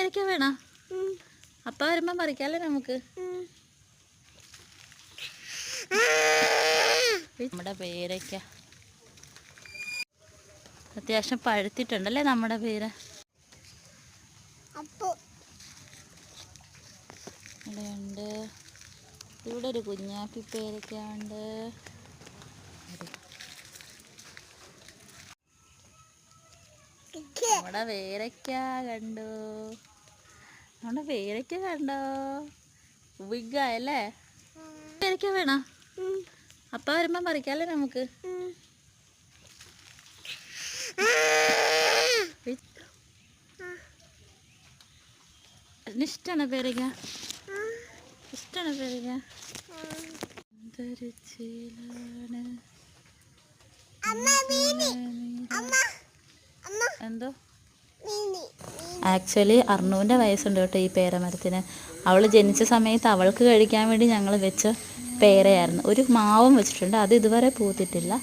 പേരയ്ക്ക വേണോ? അപ്പ വരുമ്പോ പറിക്കാല്ലേ നമുക്ക്. നമ്മുടെ പേരയ്ക്ക അത്യാവശ്യം പഴുത്തിട്ടുണ്ടല്ലേ നമ്മുടെ പേര. ഇവിടെയുണ്ട്, ഇവിടെ ഒരു കുഞ്ഞാപ്പി പേരയ്ക്ക ഉണ്ട്. നമ്മുടെ പേരയ്ക്ക കണ്ടോ, നമ്മുടെ പേരയ്ക്ക കണ്ടോ, ബിഗ്ഗായല്ലേ. പേരയ്ക്ക വേണോ? അപ്പ വരുമ്പോ പറിക്കാല്ലേ നമുക്ക്. ഇഷ്ടമാണ് പേരയ്ക്ക, ഇഷ്ടമാണ് പേരയ്ക്ക. എന്തോ ആക്ച്വലി അർണുവിൻ്റെ വയസ്സുണ്ട് കേട്ടോ ഈ പേരമരത്തിന്. അവൾ ജനിച്ച സമയത്ത് അവൾക്ക് കഴിക്കാൻ വേണ്ടി ഞങ്ങൾ വെച്ച പേരയായിരുന്നു. ഒരു മാവും വെച്ചിട്ടുണ്ട്, അത് ഇതുവരെ പൂത്തിട്ടില്ല.